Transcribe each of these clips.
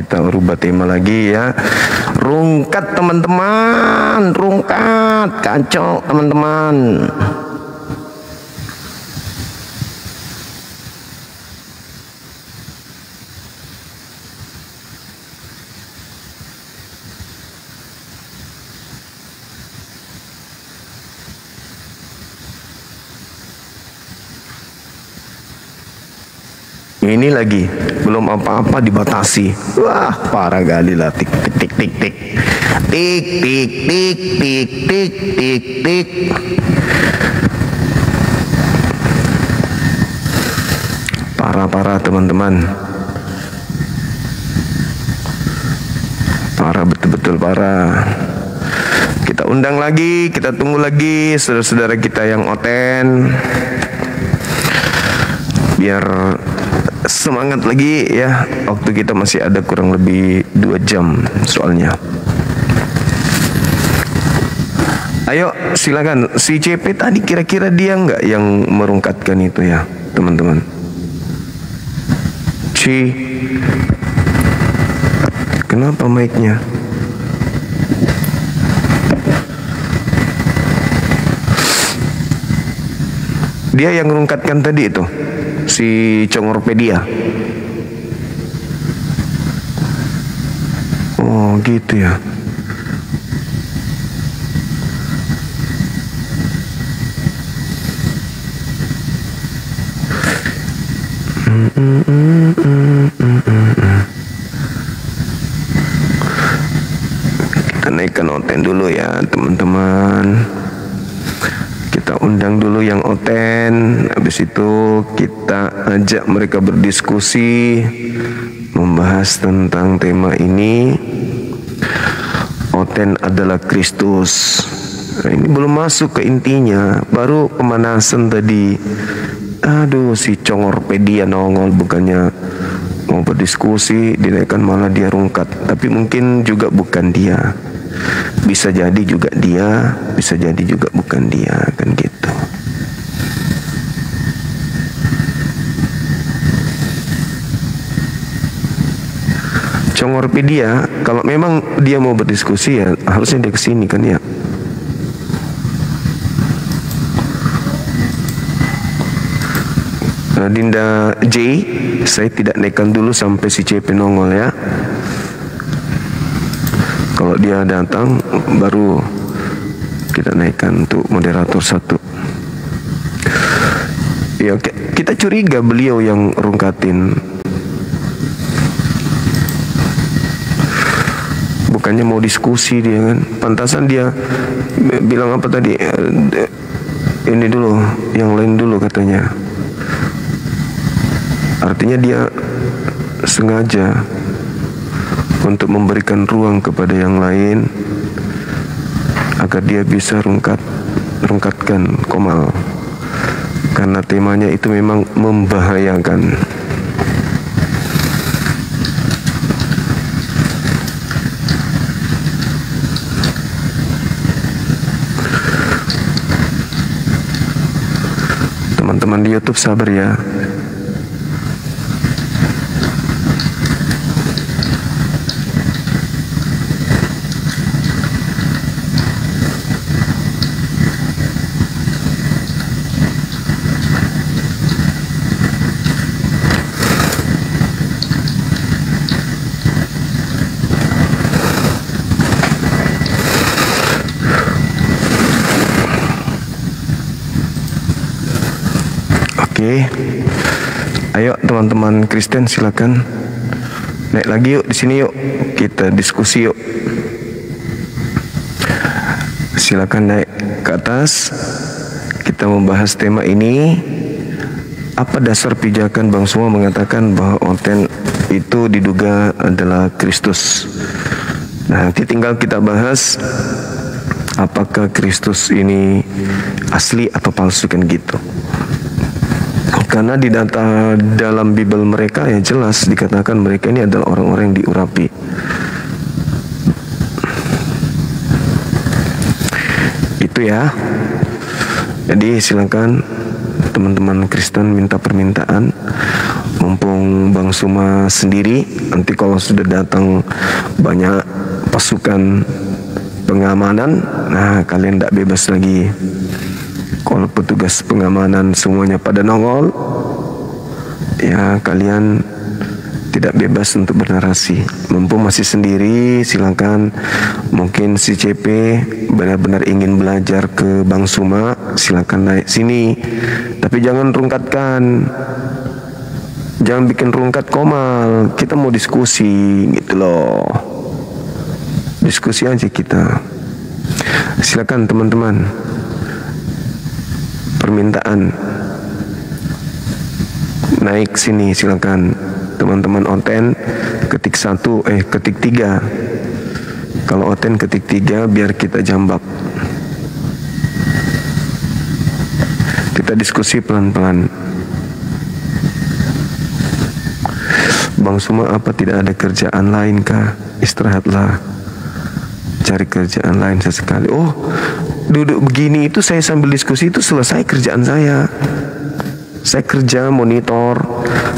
kita rubah tema lagi ya. Rungkat teman-teman, rungkat, kacau teman-teman. Ini lagi belum apa-apa dibatasi. Wah, parah kali lah. Tik tik tik tik tik tik tik tik tik tik tik tik. Parah teman-teman. Parah, betul-betul parah. Kita undang lagi, kita tunggu lagi saudara-saudara kita yang oten, biar semangat lagi ya. Waktu kita masih ada kurang lebih 2 jam soalnya. Ayo silakan. Si CP tadi kira-kira dia nggak yang merungkatkan itu ya teman-teman? Kenapa mic-nya? Dia yang merungkatkan tadi itu, si Congorpedia. Oh gitu ya. Kita naikkan oten dulu ya teman-teman. Kita undang dulu yang oten, habis itu kita ajak mereka berdiskusi, membahas tentang tema ini. Oten adalah Kristus. Nah, ini belum masuk ke intinya, baru pemanasan tadi. Aduh, si Congorpedia nongol, bukannya mau berdiskusi, dinaikkan malah dia rungkat. Tapi mungkin juga bukan dia. Bisa jadi juga dia, bisa jadi juga bukan dia, kan gitu. Congorpedia, kalau memang dia mau berdiskusi ya harusnya dia kesini kan ya. Dinda J, saya tidak naikkan dulu sampai si CP nongol ya. Kalau dia datang baru kita naikkan untuk moderator 1. Ya, kita curiga beliau yang rungkatin. Bukannya mau diskusi dia kan. Pantasan dia bilang apa tadi? Ini dulu, yang lain dulu katanya. Artinya dia sengaja untuk memberikan ruang kepada yang lain agar dia bisa rungkatkan Komal, karena temanya itu memang membahayakan. Teman-teman di YouTube sabar ya. Oke, ayo teman-teman Kristen silakan naik lagi yuk di sini yuk, kita diskusi yuk. Silakan naik ke atas, kita membahas tema ini. Apa dasar pijakan Bang Semua mengatakan bahwa oten itu diduga adalah Kristus? Nah, nanti tinggal kita bahas apakah Kristus ini asli atau palsu kan gitu. Karena di data dalam Bible mereka ya jelas dikatakan mereka ini adalah orang-orang yang diurapi. Itu ya. Jadi silakan teman-teman Kristen minta permintaan, mumpung Bang Suma sendiri. Nanti kalau sudah datang banyak pasukan pengamanan, nah kalian tidak bebas lagi. Kalau petugas pengamanan semuanya pada nongol, ya kalian tidak bebas untuk bernarasi. Mumpung masih sendiri, silakan. Mungkin si CP benar-benar ingin belajar ke Bang Suma, silakan naik sini. Tapi jangan rungkatkan, jangan bikin rungkat Komal. Kita mau diskusi gitu loh. Diskusi aja kita. Silakan teman-teman. Permintaan naik sini silakan. Teman-teman Oten ketik 3. Kalau Oten ketik 3 biar kita jambak. Kita diskusi pelan-pelan. Bang Suma, apa tidak ada kerjaan lain kah? Istirahatlah, cari kerjaan lain sesekali. Oh, duduk begini itu saya sambil diskusi itu selesai kerjaan saya. Saya kerja monitor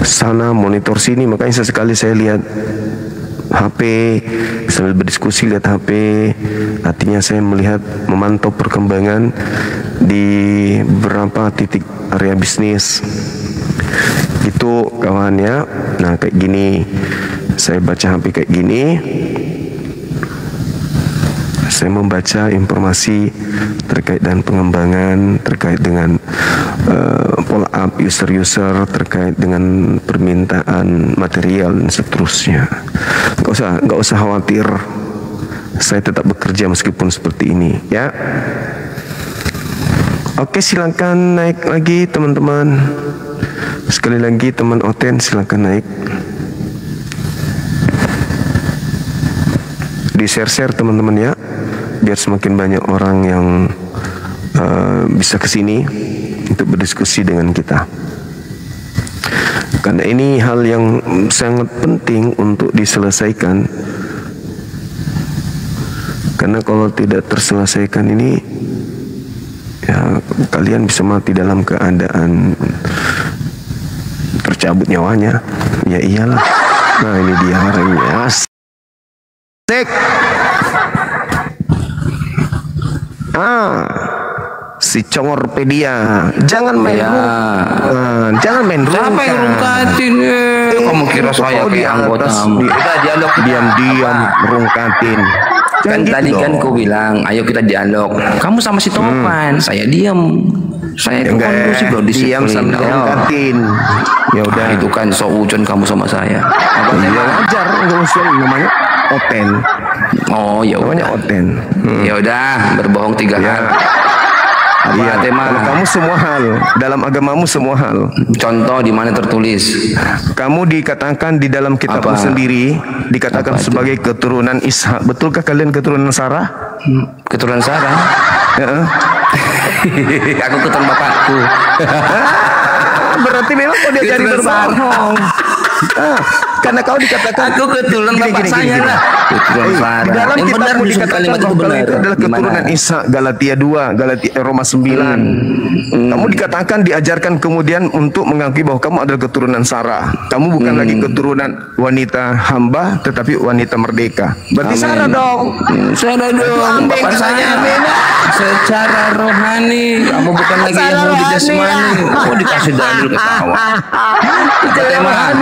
sana, monitor sini, makanya sesekali saya lihat HP sambil berdiskusi, lihat HP. Artinya saya melihat, memantau perkembangan di beberapa titik area bisnis. Itu kawannya. Nah kayak gini, saya baca HP kayak gini. Saya membaca informasi terkait dengan pengembangan, terkait dengan follow up user-user, terkait dengan permintaan material dan seterusnya. Nggak usah khawatir. Saya tetap bekerja meskipun seperti ini, ya. Oke, silakan naik lagi teman-teman. Sekali lagi teman Oten silakan naik. Di share-share teman-teman ya, biar semakin banyak orang yang bisa kesini untuk berdiskusi dengan kita. Karena ini hal yang sangat penting untuk diselesaikan. Karena kalau tidak terselesaikan ini, ya kalian bisa mati dalam keadaan tercabut nyawanya. Ya iyalah. Nah ini dia orangnya. Asik. Si Congorpedia, jangan main jangan main rungkat. Siapa yang rungkatin? Kamu kira saya kayak anggota kamu? Kita dialog, diam-diam rungkatin. Kan tadi kan kau bilang, ayo kita dialog. Kamu sama si Topan, saya diam. Saya itu kondusif loh, diam sambil rungkatin. Ya udah, itu kan seujon kamu sama saya. Apa dia wajar, nggak usah, namanya Oten. Oh ya namanya Oten. Ya udah, berbohong 3 hal. Iya, kalau kamu semua hal, dalam agamamu semua hal. Contoh di mana tertulis? Kamu dikatakan di dalam kitabmu sendiri, dikatakan sebagai keturunan Ishak. Betulkah kalian keturunan Sarah? Keturunan Sarah? Aku keturunan bapakku. Berarti memang kau diajari berbohong. Karena kau dikatakan aku keturunan bapak saya lah. Keturunan Sarah. Di dalam kitabmu dikatakan bahwa itu adalah keturunan Ishak. Galatia 2, Roma 9. Kamu dikatakan diajarkan kemudian untuk mengakui bahwa kamu adalah keturunan Sarah. Kamu bukan lagi keturunan wanita hamba, tetapi wanita merdeka. Berarti Sarah dong. Sarah dong. Bapak saya secara rohani. Kamu bukan lagi Yahudi jasmani. Kamu dikasih dalil ketawa. Tema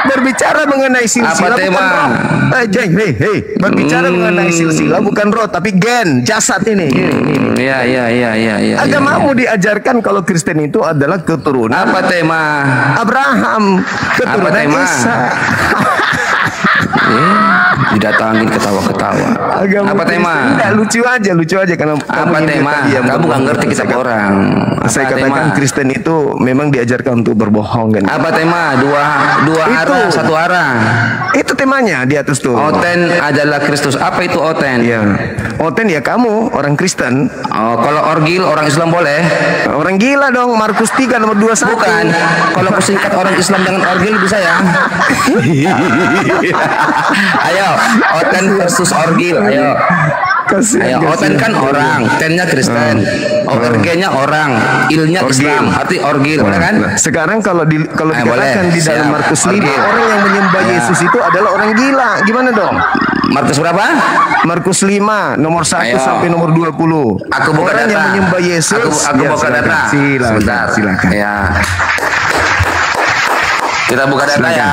berbicara mengenai silsilah bukan roh. Berbicara mengenai silsilah bukan roh, tapi gen, jasad ini. Iya. Agamamu diajarkan kalau Kristen itu adalah keturunan. Apa tema? Abraham, keturunan Isa. Didatangin ketawa-ketawa. Apa tema? Tidak, lucu aja karena apa tema? Kamu nggak ngerti kita orang. Saya katakan Kristen itu memang diajarkan untuk berbohong kan. Apa tema? Dua arah, satu arah. Itu temanya di atas tuh. Oten adalah Kristus. Apa itu Oten? Iya. Oten ya kamu orang Kristen. Oh, kalau Orgil orang Islam boleh? Orang gila dong. Markus 3 nomor 21. Bukan. Kalau kusingkat orang Islam dengan Orgil bisa ya? Ayo, Oten versus Orgil. Ayo. Kasihan, Ayo, oten kan orang, tennya Kristen, orgenya orang, ilnya Islam, arti orgil, boleh kan? Sekarang kalau dikatakan boleh. di dalam Siap. Markus 5 Orgil. orang yang menyembah Yesus itu adalah orang gila. Gimana dong? Markus berapa? Markus 5 nomor 1 Ayo. sampai nomor 20. Aku buka orang data. yang menyembah Yesus. Aku Ya, buka data. Silakan. Silakan. Ya. Kita buka data ya.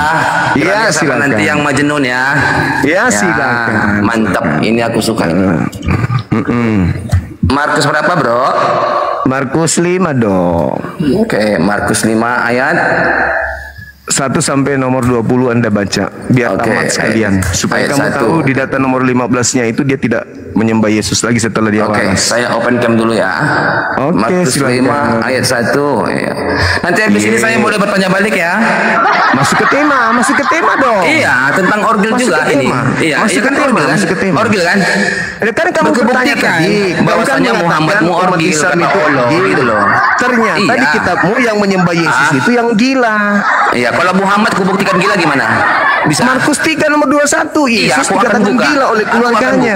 Iya, Siapa silakan. nanti yang majnun ya. Ya, silakan. Mantap. Ini aku suka. Markus berapa, Bro? Markus 5 dong. Oke, Markus 5 ayat 1 sampai nomor 20 Anda baca biar Oke, tamat sekalian supaya ayat kamu 1. tahu di data nomor 15-nya itu dia tidak menyembah Yesus lagi setelah dia Oke, waras. saya open cam dulu ya. Oke, Markus silakan. 5 ayat 1. Ya. Nanti habis ini saya boleh bertanya balik ya. Masuk ke tema dong. Iya, tentang orgil Masuk juga ke ini. tema. Iya, Masuk iya ke kan tema, orgil kan? masuk ke tema. Orgil kan? Kan kamu bertanya Berkebuktikan tadi bahwasanya kamu Muhammadmu mengatakan umat orgil, Islam kata itu Allah, orgil. gitu loh. Ternyata Iya. di kitabmu yang menyembah Yesus itu yang gila. Iya, kalau Muhammad kubuktikan gila gimana? Bisa. Markus 3 nomor 21 Iya, Yesus aku akan dikatakan buka. gila oleh keluarganya.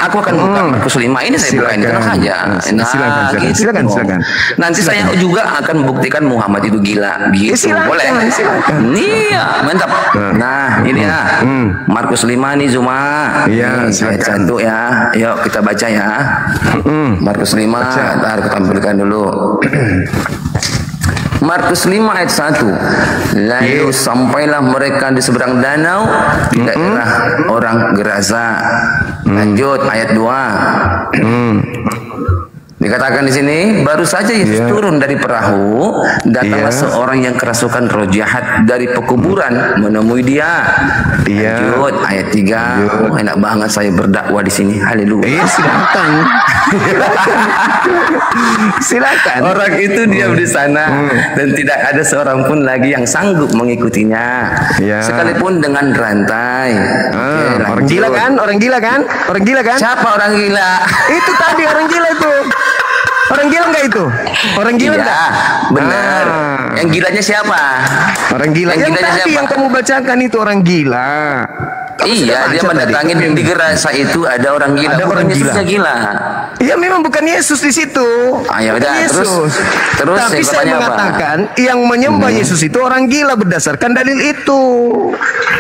Aku akan buka Markus 5 ini saya bukain Silakan. terus saja. Silakan, silakan, dong. silakan. Nanti saya juga akan membuktikan Muhammad itu gila. Gitu. Silakan, Boleh? silakan. Iya, mantap. Nah, ini ya. Markus 5 nih Zuma. Iya, Ini silakan. ayat 1 ya. Yuk kita baca ya. Markus 5, ntar aku tampilkan dulu. Markus 5 ayat 1. Lalu sampailah mereka di seberang danau di daerah orang Gerasa. Lanjut ayat 2. Dikatakan di sini, baru saja Yesus turun dari perahu, datanglah seorang yang kerasukan roh jahat dari pekuburan menemui dia. Lanjut ayat 3. Enak banget saya berdakwah di sini. Haleluya. Silakan. Silakan. Orang itu diam di sana dan tidak ada seorang pun lagi yang sanggup mengikutinya, Ya. sekalipun dengan rantai. Oke, Orang lanjut. gila kan? Orang gila kan? Orang gila kan? Siapa orang gila? Itu tadi orang gila itu. Orang gila enggak itu? Orang gila Iya, enggak? benar. Yang gilanya siapa? Orang gila Yang yang gilanya tadi siapa? yang kamu bacakan itu orang gila. Kamu Iya, sudah dia baca tadi. mendatangi di Gerasa itu ada orang gila. Ada Bukan orang Yesusnya gila. Iya memang bukan Yesus di situ. Ya Bukan udah, Yesus. terus Tapi yang saya bapaknya apa? mengatakan yang menyembah Yesus itu orang gila berdasarkan dalil itu.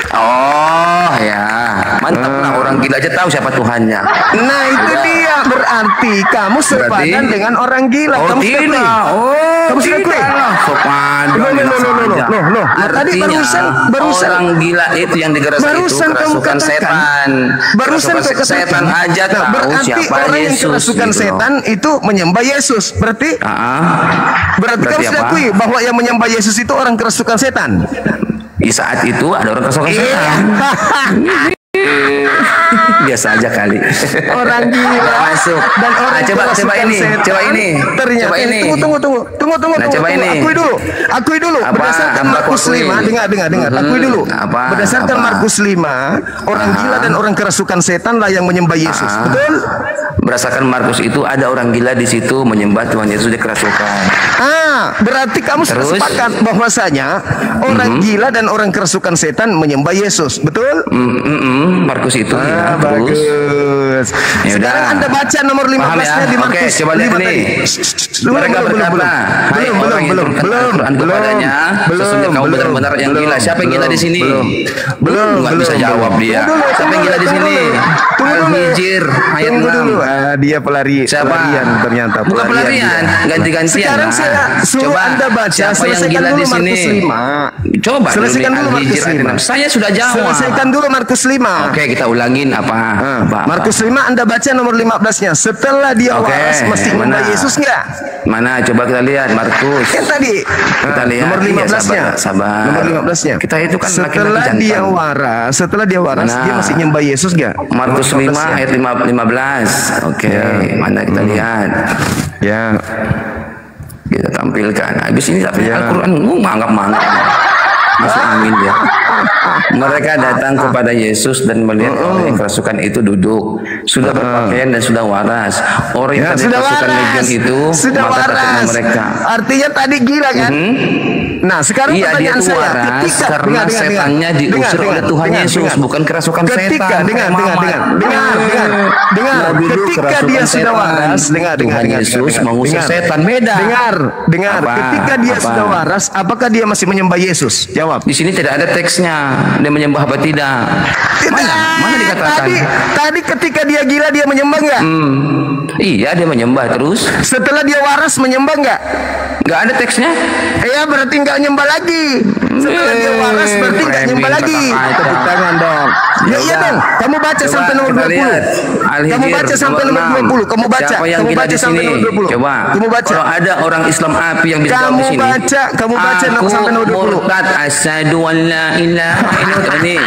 Oh ya, mantap lah, orang gila aja tahu siapa Tuhannya. Nah itu dia berarti kamu sepadan dengan orang gila. Oh Kamu sudah tidak, klik. oh Kamu sudah klik. tidak, sopan. Loh. Tadi barusan orang gila itu yang digeras itu Barusan kamu kerasukan katakan. setan. Barusan Kerasukan kau katakan. setan aja Nah, tahu berarti siapa orang yang Yesus. kerasukan gitu loh. setan itu menyembah Yesus. Berarti Berarti kamu sudah apa? akui bahwa yang menyembah Yesus itu orang kerasukan setan. Di saat itu ada orang kerasukan setan. Biasa aja kali. Orang gila Nggak masuk. dan orang Nah, coba kerasukan ini, setan, coba ini, ternyata coba ini. tunggu Nah, coba ini. akui dulu Apa? berdasarkan Apa Markus aku akui? 5 dengar akui dulu Apa? berdasarkan Apa? Markus 5 orang gila dan orang kerasukan setan lah yang menyembah Yesus betul. Berdasarkan Markus itu ada orang gila di situ menyembah Tuhan Yesus dikerasukan. Berarti kamu sudah Terus? sepakat bahwasanya orang gila dan orang kerasukan setan menyembah Yesus betul. Markus itu ya, terus. Bagus. Ya udah. Sekarang Anda baca nomor Paham 15-nya ya? di Oke, Markus coba lihat 5 ini. tadi. Mereka berkata, "Hai orang yang turunkan Al-Quran kepadanya, sesungguhnya kamu benar-benar yang gila." Siapa yang gila di sini? Nggak bisa jawab dia. Siapa yang gila di sini? Al-Hijr ayat 6. Dia pelarian ternyata. Bukan pelarian, ganti-gantian. Sekarang lah. saya suruh Coba, Anda baca. siapa yang Selesaikan gila dulu di sini? Markus 5. Coba Selesaikan dulu Markus Al-Hijr ayat 5. 6. Saya sudah jawab. Selesaikan dulu Markus 5. Oke, kita ulangin apa? Markus 5 Anda baca nomor 15-nya. Setelah dia Oke, waras masih mana? menyembah Yesus enggak? Mana? Coba kita lihat Markus. Kan tadi Kita lihat. nomor Iya, 15-nya. sabar. Nomor 15-nya. Kita itu kan setelah laki-laki dia jantan. waras, Mana? dia masih nyembah Yesus enggak? Markus 5 ayat 15. Oke, mana kita lihat? Ya. Kita tampilkan. Habis ini tapi Ya. Al-Quran manggap-manggap. Masuk angin ya. Mereka datang kepada Yesus dan melihat orang yang kerasukan itu duduk, sudah berpakaian dan sudah waras. Orang yang tadi sudah kerasukan waras. legion itu Sudah maka takutnya waras. mereka. Artinya tadi gila kan? Nah, sekarang iya, pertanyaan dia saya, waras ketika karena setannya diusir oleh Tuhan Yesus, bukan kerasukan setan. Dengar, ketika dia sudah waras, Tuhan Yesus mengusir setan, beda. Dengar, ketika dia sudah waras, apakah dia masih menyembah Yesus? Jawab. Di sini tidak ada teksnya, dia menyembah apa tidak? Mana dikatakan? Tadi ketika dia gila dia menyembah nggak? Iya, dia menyembah terus. Setelah dia waras menyembah nggak? Nggak ada teksnya. Ya berarti nggak nyembah lagi. Setelah dia waras berarti nggak nyembah lagi. Tepuk tangan dong. Ya iya dong. Kamu baca sampai nomor 20. Kamu baca sampai nomor 20. Kamu baca. Kamu baca sampai nomor 20. Coba. Kamu baca. Kalau ada orang Islam api yang di dalam di sini. Kamu baca sampai nomor 20. Murtad asyhadu an la ilaha illallah.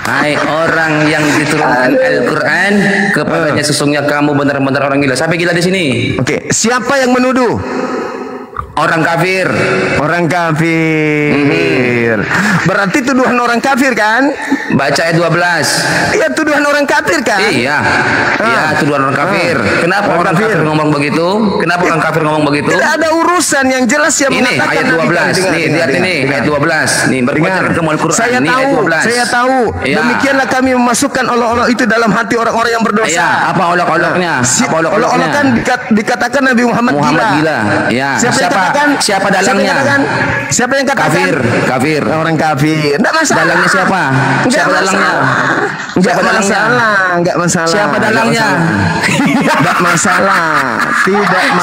Hai orang yang diturunkan Al-Qur'an kepadanya sesungguhnya kamu benar-benar orang gila. Sampai gila di sini. Oke, siapa yang menuduh? Orang kafir. Orang kafir. Berarti tuduhan orang kafir kan? Baca ayat 12. Iya, tuduhan orang kafir kan? Iya. Iya, tuduhan orang kafir. Kenapa orang kafir ngomong begitu? Kenapa orang kafir ngomong begitu? Tidak ada urusan yang jelas yang ini ayat 12. Nih, lihat ini ayat 12. Nih, berbaca kamu Al-Qur'an. Saya tahu. Ya. Demikianlah kami memasukkan olok-olok itu dalam hati orang-orang yang berdosa. Ya, apa olok-oloknya? Apa olok-oloknya? Kan dikatakan Nabi Muhammad gila. Ya, siapa dalangnya? Siapa yang katakan? Kafir. Orang kafir. Enggak masalah. Dalangnya siapa? Siapa dalangnya? Enggak masalah. Siapa dalangnya? Tidak masalah.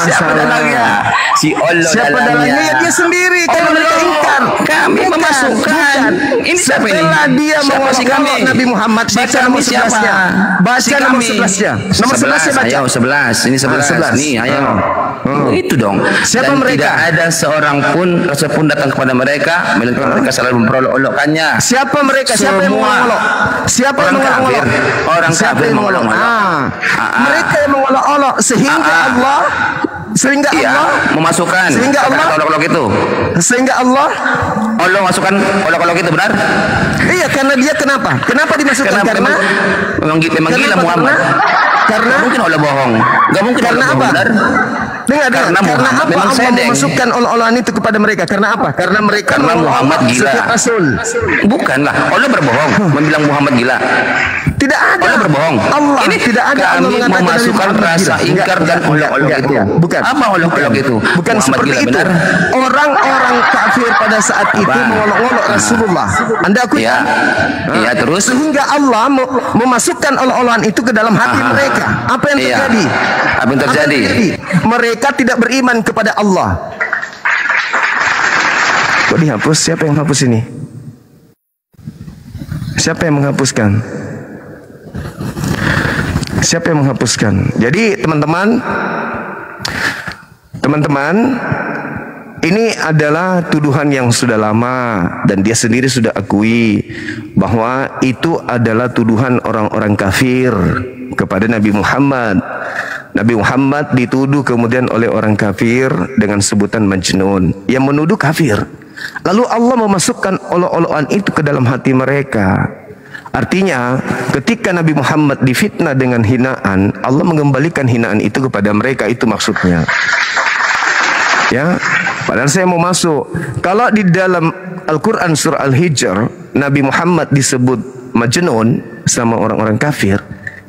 Siapa dalangnya? Si Allah. Siapa dalangnya? Ya dia sendiri. Kalau mereka ingkar. Kami memasukkan. Ini siapa ini? Setelah dia mengolok Nabi Muhammad, baca nomor 11-nya. Baca nomor 11-nya. Nomor 11-nya baca. Ayo 11. Ini 11. Nih, ayo. Itu dong. Siapa mereka? Tidak ada seorang pun rasul pun datang kepada mereka melainkan mereka selalu memperolok-olokkannya. Siapa mereka? Siapa yang mengolok? Siapa yang mengolok? Orang kafir mengolok. Mereka yang mengolok-olok sehingga Allah memasukkan olok-olok itu. Sehingga Allah masukkan olok-olok itu, benar? Iya, karena dia kenapa? Kenapa dimasukkan? Karena memang gila Muhammad. Karena mungkin Allah bohong. Enggak mungkin karena Allah apa? Benar. Karena apa Allah memasukkan olok-olokan itu kepada mereka? Karena apa? Karena mereka Muhammad gila. Rasul. Bukanlah. Allah berbohong membilang Muhammad gila. Tidak ada. Allah berbohong. Allah ini tidak ada. Kami memasukkan rasa ingkar dan olok-olok itu. Bukan. Apa olok-olok itu? Bukan seperti itu. Orang-orang kafir pada saat itu mengolok-olok Rasulullah. Anda akui? Iya, terus sehingga Allah memasukkan olok-olokan itu ke dalam hati mereka. Apa yang terjadi? Apa yang terjadi? Mereka tidak beriman kepada Allah. Kok dihapus? Siapa yang hapus ini? Siapa yang menghapuskan? Siapa yang menghapuskan? Jadi teman-teman, ini adalah tuduhan yang sudah lama dan dia sendiri sudah akui bahwa itu adalah tuduhan orang-orang kafir kepada Nabi Muhammad. Nabi Muhammad dituduh kemudian oleh orang kafir dengan sebutan majnun. Yang menuduh kafir. Lalu Allah memasukkan olok-olokan itu ke dalam hati mereka. Artinya ketika Nabi Muhammad difitnah dengan hinaan, Allah mengembalikan hinaan itu kepada mereka. Itu maksudnya. Ya, padahal saya mau masuk. Kalau di dalam Al-Quran surah Al-Hijr Nabi Muhammad disebut majnun sama orang-orang kafir,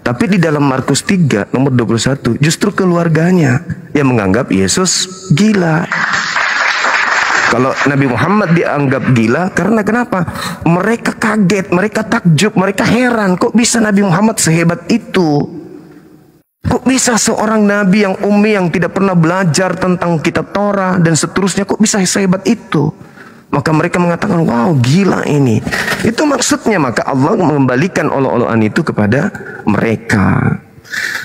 tapi di dalam Markus 3 nomor 21 justru keluarganya yang menganggap Yesus gila. Kalau Nabi Muhammad dianggap gila karena kenapa? Mereka kaget, mereka takjub, mereka heran, kok bisa Nabi Muhammad sehebat itu? Kok bisa seorang nabi yang ummi yang tidak pernah belajar tentang kitab Torah dan seterusnya, kok bisa sehebat itu? Maka mereka mengatakan, wow, gila ini. Itu maksudnya, maka Allah mengembalikan olok-olokan itu kepada mereka.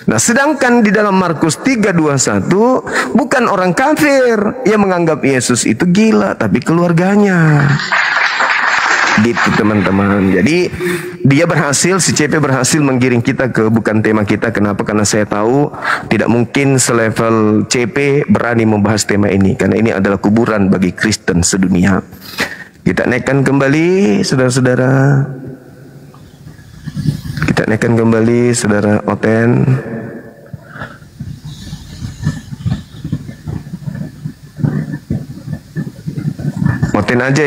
Nah, sedangkan di dalam Markus 3:21 bukan orang kafir yang menganggap Yesus itu gila, tapi keluarganya. Gitu teman-teman. Jadi dia berhasil, si CP berhasil menggiring kita ke bukan tema kita. Kenapa? Karena saya tahu tidak mungkin selevel CP berani membahas tema ini, karena ini adalah kuburan bagi Kristen sedunia. Kita naikkan kembali saudara-saudara. Kita naikkan kembali saudara Oten. lain aja.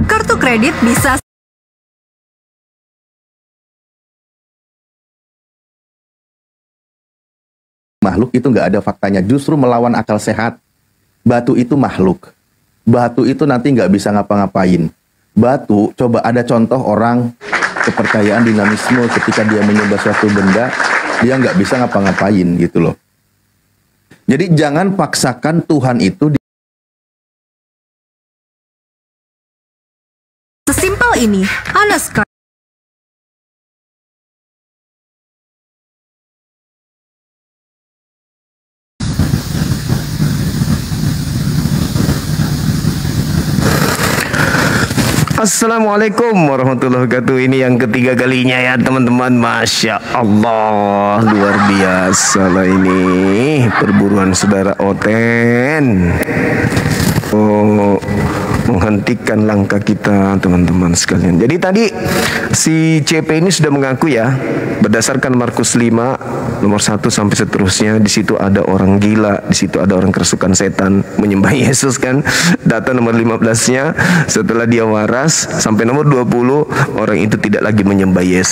Kartu kredit bisa makhluk itu nggak ada faktanya, justru melawan akal sehat. Batu itu makhluk. Batu itu nanti nggak bisa ngapa-ngapain. Batu, coba ada contoh orang kepercayaan dinamisme ketika dia menyembah suatu benda, dia nggak bisa ngapa-ngapain gitu loh. Jadi jangan paksakan Tuhan itu sesimpel ini. Anaskar. Assalamualaikum warahmatullahi wabarakatuh. Ini yang ketiga kalinya ya teman-teman. Masya Allah, luar biasa lah ini perburuan saudara Oten. Oh, menghentikan langkah kita teman-teman sekalian. Jadi tadi si CP ini sudah mengaku ya, berdasarkan Markus 5 nomor 1 sampai seterusnya, di situ ada orang gila, di situ ada orang kerasukan setan menyembah Yesus kan. Data nomor 15-nya setelah dia waras sampai nomor 20 orang itu tidak lagi menyembah Yesus.